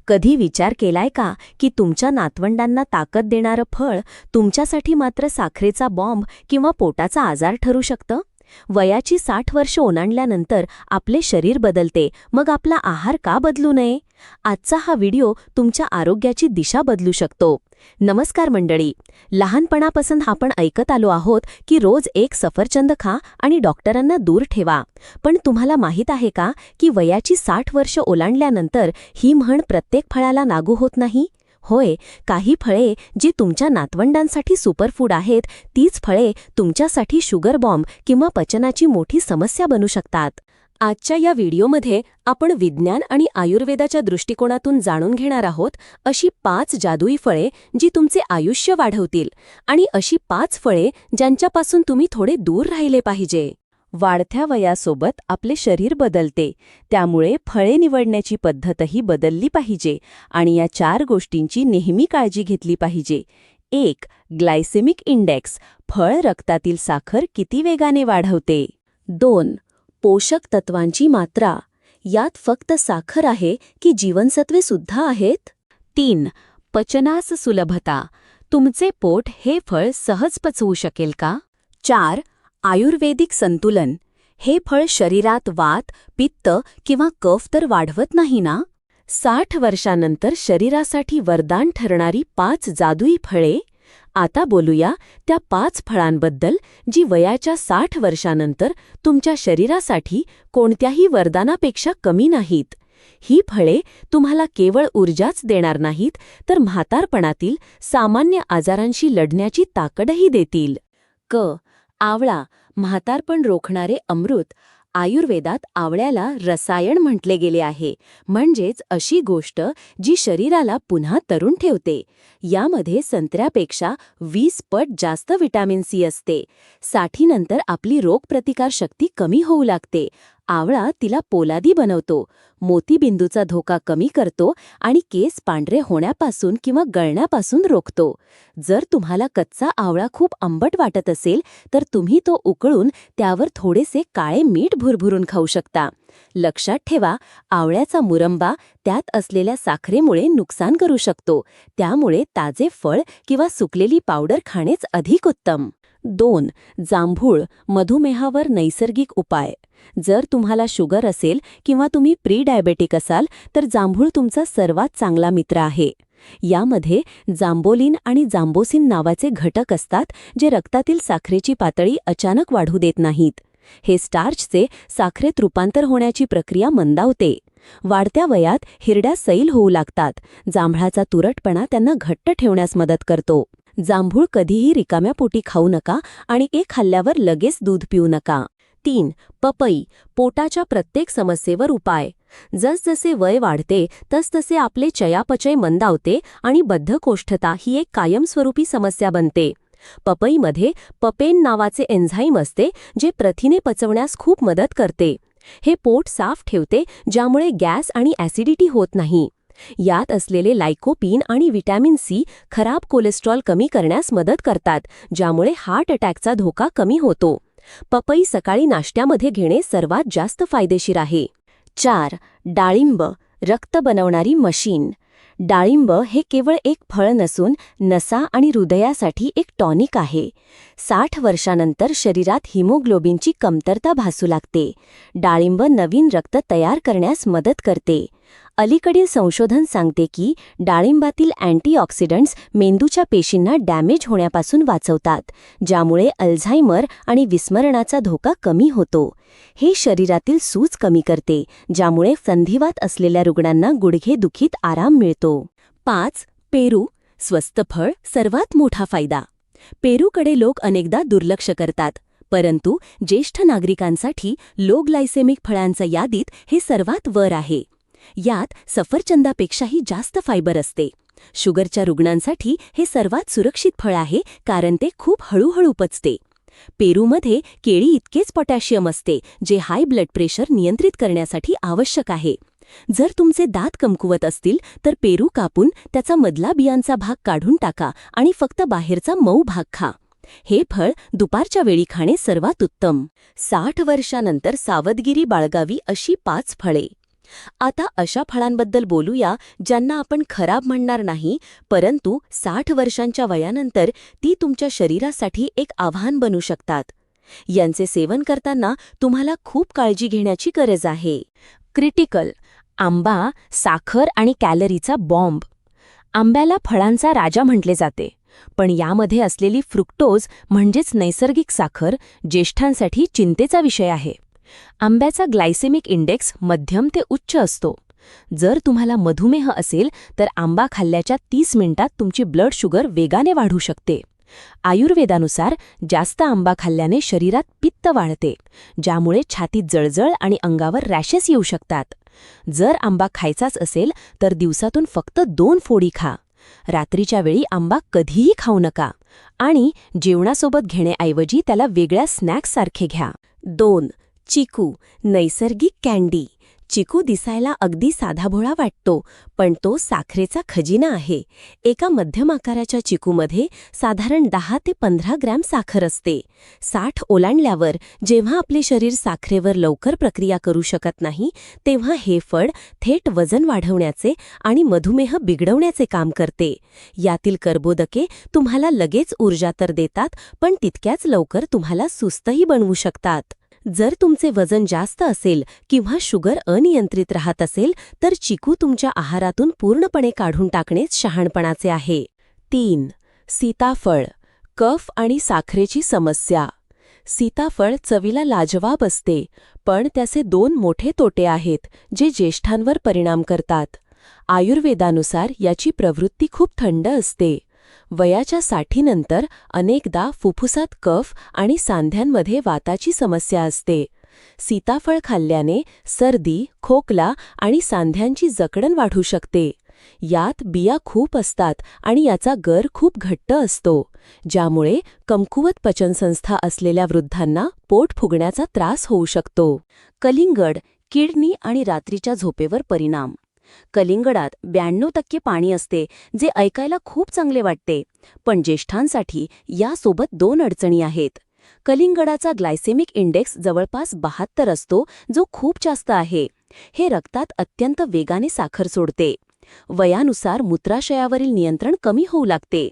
कधी विचार केलाय का की तुमच्या नातवंडांना ताकद देणारं फळ तुमच्यासाठी मात्र साखरेचा बॉम्ब किंवा पोटाचा आजार ठरू शकतं? वयाची 60 वर्ष ओलांडल्यानंतर आपले शरीर बदलते, मग आपला आहार का बदलू नये? आजचा हा व्हिडिओ तुमच्या आरोग्याची दिशा बदलू शकतो. नमस्कार मंडळी, लहानपणापासून आपण ऐकत आलो आहोत की रोज एक सफरचंद खा आणि डॉक्टरांना दूर ठेवा. पण तुम्हाला माहीत आहे का की वयाची 60 वर्ष ओलांडल्यानंतर ही म्हण प्रत्येक फळाला लागू होत नाही? होय, काही फळे जी तुमच्या नातवंडांसाठी सुपरफूड आहेत, तीच फळे तुमच्यासाठी शुगर बॉम्ब किंवा पचनाची मोठी समस्या बनू शकतात. आजच्या या व्हिडिओमध्ये आपण विज्ञान आणि आयुर्वेदाच्या दृष्टिकोनातून जाणून घेणार आहोत अशी 5 जादुई फळे जी तुमचे आयुष्य वाढवतील आणि अशी 5 फळे ज्यांच्यापासून तुम्ही थोडे दूर राहिले पाहिजे. वाढत्या वयासोबत आपले शरीर बदलते, त्यामुळे फळे निवडण्याची पद्धतही बदलली पाहिजे आणि या 4 गोष्टींची नेहमी काळजी घेतली पाहिजे. 1. ग्लायसेमिक इंडेक्स, फळ रक्तातील साखर किती वेगाने वाढवते. 2. पोषक तत्वांची मात्रा, यात फक्त साखर आहे की जीवनसत्वे सुद्धा आहेत. 3. पचनास सुलभता, तुमचे पोट हे फळ सहज पचवू शकेल का. 4. आयुर्वेदिक संतुलन, हे फळ शरीरात वात, पित्त किंवा कफ तर वाढवत नाही ना. 60 वर्षानंतर शरीरासाठी वरदान ठरणारी 5 जादुई फळे. आता बोलूया त्या 5 फळांबद्दल जी वयाच्या 60 वर्षानंतर तुमच्या शरीरासाठी कोणत्याही वरदानापेक्षा कमी नाहीत. ही फळे तुम्हाला केवळ ऊर्जाच देणार नाहीत, तर म्हातारपणातील सामान्य आजारांशी लढण्याची ताकदही देतील. क. आवळा, म्हातारपण रोखणारे अमृत. आयुर्वेदात आवळ्याला रसायन म्हटले गेले आहे, म्हणजेच अशी गोष्ट जी शरीराला पुन्हा तरुण ठेवते. यामध्ये संत्र्यापेक्षा 20 पट जास्त व्हिटॅमिन सी असते. 60 नंतर आपली रोगप्रतिकारशक्ती कमी होऊ लागते. आवळा तिला पोलादी बनवतो, मोतीबिंदूचा धोका कमी करतो आणि केस पांढरे होण्यापासून किंवा गळण्यापासून रोखतो. जर तुम्हाला कच्चा आवळा खूप आंबट वाटत असेल तर तुम्ही तो उकळून त्यावर थोडेसे काळे मीठ भुरभुरून खाऊ शकता. लक्षात ठेवा, आवळ्याचा मुरंबा त्यात असलेल्या साखरेमुळे नुकसान करू शकतो, त्यामुळे ताजे फळ किंवा सुकलेली पावडर खाणेच अधिक उत्तम. 2. जांभूळ, मधुमेहावर नैसर्गिक उपाय. जर तुम्हाला शुगर असेल किंवा तुम्ही प्री डायबेटिक असाल तर जांभूळ तुमचा सर्वात चांगला मित्र आहे. यामध्ये जांबोलिन आणि जांबोसिन नावाचे घटक असतात जे रक्तातील साखरेची पातळी अचानक वाढू देत नाहीत. हे स्टार्चचे साखरेत रूपांतर होण्याची प्रक्रिया मंदावते. वाढत्या वयात हिरड्या सैल होऊ लागतात. जांभळाचा तुरटपणा त्यांना घट्ट ठेवण्यास मदत करतो. जांभूळ कधीही रिकाम्या पोटी खाऊ नका आणि एक खाल्ल्यावर लगेच दूध पिऊ नका. 3. पपई, पोटाच्या प्रत्येक समस्येवर उपाय. जसजसे वय वाढते तसतसे आपले चयापचय मंदावते आणि बद्धकोष्ठता ही एक कायमस्वरूपी समस्या बनते. पपईमध्ये पपेन नावाचे एन्झाईम असते जे प्रथिने पचवण्यास खूप मदत करते. हे पोट साफ ठेवते, ज्यामुळे गॅस आणि ॲसिडिटी होत नाही. यात असलेले लायकोपीन आणि व्हिटॅमिन सी खराब कोलेस्ट्रॉल कमी करण्यास मदत करतात, ज्यामुळे हार्ट अटॅकचा धोका कमी होतो. पपई सकाळी नाश्त्यामध्ये घेणे सर्वात जास्त फायदेशीर आहे. 4. डाळिंब, रक्त बनवणारी मशीन. डाळिंब हे केवळ एक फळ नसून नसा आणि हृदयासाठी एक टॉनिक आहे. 60 वर्षानंतर शरीरात हिमोग्लोबिनची कमतरता भासू लागते. डाळिंब नवीन रक्त तयार करण्यास मदत करते. अलीकडील संशोधन सांगते की डाळिंबातील अँटीऑक्सिडंट्स मेंदूच्या पेशींना डॅमेज होण्यापासून वाचवतात, ज्यामुळे अल्झायमर आणि विस्मरणाचा धोका कमी होतो. हे शरीरातील सूज कमी करते, ज्यामुळे संधिवात असलेल्या रुग्णांना गुडघेदुखीत आराम मिळतो. 5. पेरू, स्वस्त फळ, सर्वात मोठा फायदा. पेरूकडे लोक अनेकदा दुर्लक्ष करतात, परंतु ज्येष्ठ नागरिकांसाठी लो ग्लायसेमिक फळांच्या यादीत हे सर्वात वर आहे. यात सफरचंदापेक्षाही जास्त फायबर असते. शुगरच्या रुग्णांसाठी हे सर्वात सुरक्षित फळ आहे, कारण ते खूप हळूहळू पचते. पेरूमध्ये केळी इतकेच पोटॅशियम असते, जे हाय ब्लड प्रेशर नियंत्रित करण्यासाठी आवश्यक आहे. जर तुमचे दात कमकुवत असतील तर पेरू कापून त्याचा मधला बियांचा भाग काढून टाका आणि फक्त बाहेरचा मऊ भाग खा. हे फळ दुपारच्या वेळी खाणे सर्वात उत्तम. 60 वर्षानंतर सावधगिरी बाळगावी अशी 5 फळे. आता अशा फळांबद्दल बोलूया ज्यांना आपण खराब म्हणणार नाही, परंतु 60 वर्षांच्या वयानंतर ती तुमच्या शरीरासाठी एक आव्हान बनू शकतात. यांचे सेवन करताना तुम्हाला खूप काळजी घेण्याची गरज आहे. क्रिटिकल आंबा, साखर आणि कॅलरीचा बॉम्ब. आंब्याला फळांचा राजा म्हटले जाते, पण यामध्ये असलेली फ्रुक्टोज म्हणजेच नैसर्गिक साखर ज्येष्ठांसाठी चिंतेचा विषय आहे. आंब्याचा ग्लायसेमिक इंडेक्स मध्यम ते उच्च असतो. जर तुम्हाला मधुमेह असेल तर आंबा खाल्ल्याच्या 30 मिनिटात तुमची ब्लड शुगर वेगाने वाढू शकते. आयुर्वेदानुसार जास्त आंबा खाल्ल्याने शरीरात पित्त वाढते, ज्यामुळे छातीत जळजळ आणि अंगावर रॅशेस येऊ शकतात. जर आंबा खायचाच असेल तर दिवसातून फक्त 2 फोडी खा. रात्रीच्या वेळी आंबा कधीही खाऊ नका आणि जेवणासोबत घेण्याऐवजी त्याला वेगळ्या स्नॅक्ससारखे घ्या. 2. चिकू, नैसर्गिक कँडी. चिकू दिसायला अगदी साधाभोळा वाटतो, पण तो साखरेचा खजिना आहे. एका मध्यम आकाराच्या चिकूमध्ये साधारण 10 ते 15 ग्रॅम साखर असते. 60 ओलांडल्यावर जेव्हा आपले शरीर साखरेवर लवकर प्रक्रिया करू शकत नाही, तेव्हा हे फळ थेट वजन वाढवण्याचे आणि मधुमेह बिघडवण्याचे काम करते. यातील कर्बोदके तुम्हाला लगेच ऊर्जा तर देतात, पण तितक्याच लवकर तुम्हाला सुस्तही बनवू शकतात. जर तुमचे वजन जास्त असेल किंवा शुगर अनियंत्रित राहत असेल तर चिकू तुमच्या आहारातून पूर्णपणे काढून टाकणेच शहाणपणाचे आहे. 3. सीताफळ, कफ आणि साखरेची समस्या. सीताफळ चवीला लाजवाब असते, पण त्याचे 2 मोठे तोटे आहेत जे ज्येष्ठांवर परिणाम करतात. आयुर्वेदानुसार याची प्रवृत्ती खूप थंड असते. वयाच्या 60नंतर अनेकदा फुफ्फुसात कफ आणि सांध्यांमध्ये वाताची समस्या असते. सीताफळ खाल्ल्याने सर्दी, खोकला आणि सांध्यांची जकडण वाढू शकते. यात बिया खूप असतात आणि याचा गर खूप घट्ट असतो, ज्यामुळे कमकुवत पचनसंस्था असलेल्या वृद्धांना पोट फुगण्याचा त्रास होऊ शकतो. कलिंगड, किडनी आणि रात्रीच्या झोपेवर परिणाम. कलिंगडात 92% पाणी असते, जे ऐकायला खूप चांगले वाटते, पण ज्येष्ठांसाठी यासोबत 2 अडचणी आहेत. कलिंगडाचा ग्लायसेमिक इंडेक्स जवळपास 72 असतो, जो खूप जास्त आहे. हे रक्तात अत्यंत वेगाने साखर सोडते. वयानुसार मूत्राशयावरील नियंत्रण कमी होऊ लागते.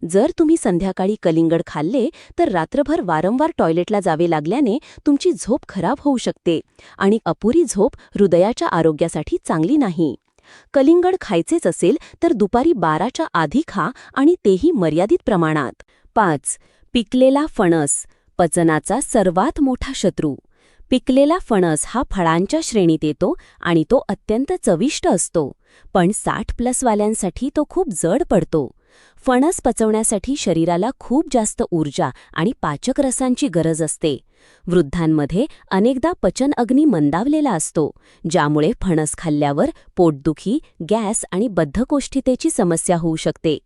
जर तुम्ही संध्याकाळी कलिंगड खाल्ले तर रात्रभर वारंवार टॉयलेटला जावे लागल्याने तुमची झोप खराब होऊ शकते आणि अपुरी झोप हृदयाच्या आरोग्यासाठी चांगली नाही. कलिंगड खायचेच असेल तर दुपारी 12च्या आधी खा आणि तेही मर्यादित प्रमाणात. 5. पिकलेला फणस, पचनाचा सर्वात मोठा शत्रू. पिकलेला फणस हा फळांच्या श्रेणीत येतो आणि तो अत्यंत चविष्ट असतो, पण 60+ वाल्यांसाठी तो खूप जड पडतो. फणस पचवण्यासाठी शरीराला खूप जास्त ऊर्जा आणि पाचक रसांची गरज असते. वृद्धांमध्ये अनेकदा पचन अग्नी मंदावलेला असतो, ज्यामुळे फणस खाल्ल्यावर पोटदुखी, गॅस आणि बद्धकोष्ठितेची समस्या होऊ शकते.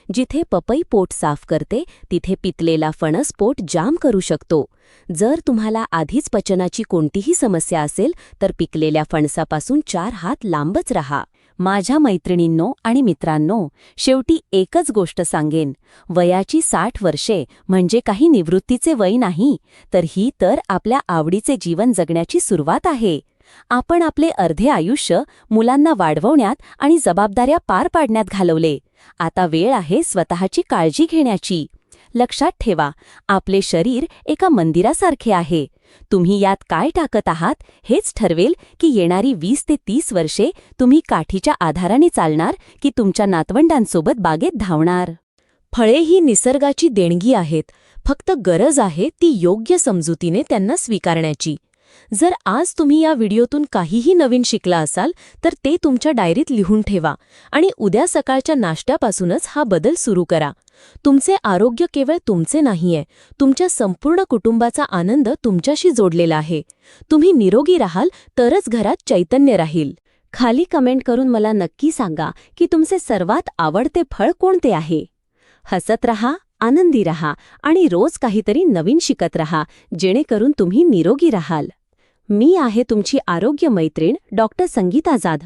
जिथे पपई पोट साफ करते, तिथे पिकलेला फणस पोट जाम करू शकतो. जर तुम्हाला आधीच पचनाची कोणतीही समस्या असेल तर पिकलेल्या फणसापासून 4 हात लांबच राहा. माझ्या मैत्रिणींनो आणि मित्रांनो, शेवटी एकच गोष्ट सांगेन, वयाची 60 वर्षे म्हणजे काही निवृत्तीचे वय नाही, तर ही तर आपल्या आवडीचे जीवन जगण्याची सुरुवात आहे. आपण आपले अर्धे आयुष्य मुलांना वाढवण्यात आणि जबाबदाऱ्या पार पाडण्यात घालवले. आता वेळ आहे स्वतःची काळजी घेण्याची. लक्षात ठेवा, आपले शरीर एका मंदिरासारखे आहे. तुम्ही यात काय टाकत आहात हेच ठरवेल की येणारी 20 ते 30 वर्षे तुम्ही काठीच्या आधाराने चालणार की तुमच्या नातवंडांसोबत बागेत धावणार. फळे ही निसर्गाची देणगी आहेत, फक्त गरज आहे ती योग्य समजुतीने त्यांना स्वीकारण्याची. जर आज तुम्ही या व्हिडिओतून काहीही नवीन शिकला असाल तर ते तुमच्या डायरीत लिहून ठेवा आणि उद्या सकाळच्या नाश्त्यापासूनच हा बदल सुरू करा. तुमचे आरोग्य केवळ तुमचे नाहीये, तुमच्या संपूर्ण कुटुंबाचा आनंद तुमच्याशी जोडलेला आहे. तुम्ही निरोगी राहाल तरच घरात चैतन्य राहील. खाली कमेंट करून मला नक्की सांगा की तुमचे सर्वात आवडते फळ कोणते आहे. हसत रहा, आनंदी रहा आणि रोज काहीतरी नवीन शिकत रहा, जेणेकरून तुम्ही निरोगी राहाल. मी आहे तुमची आरोग्य मैत्रीण डॉक्टर संगीता जाधव.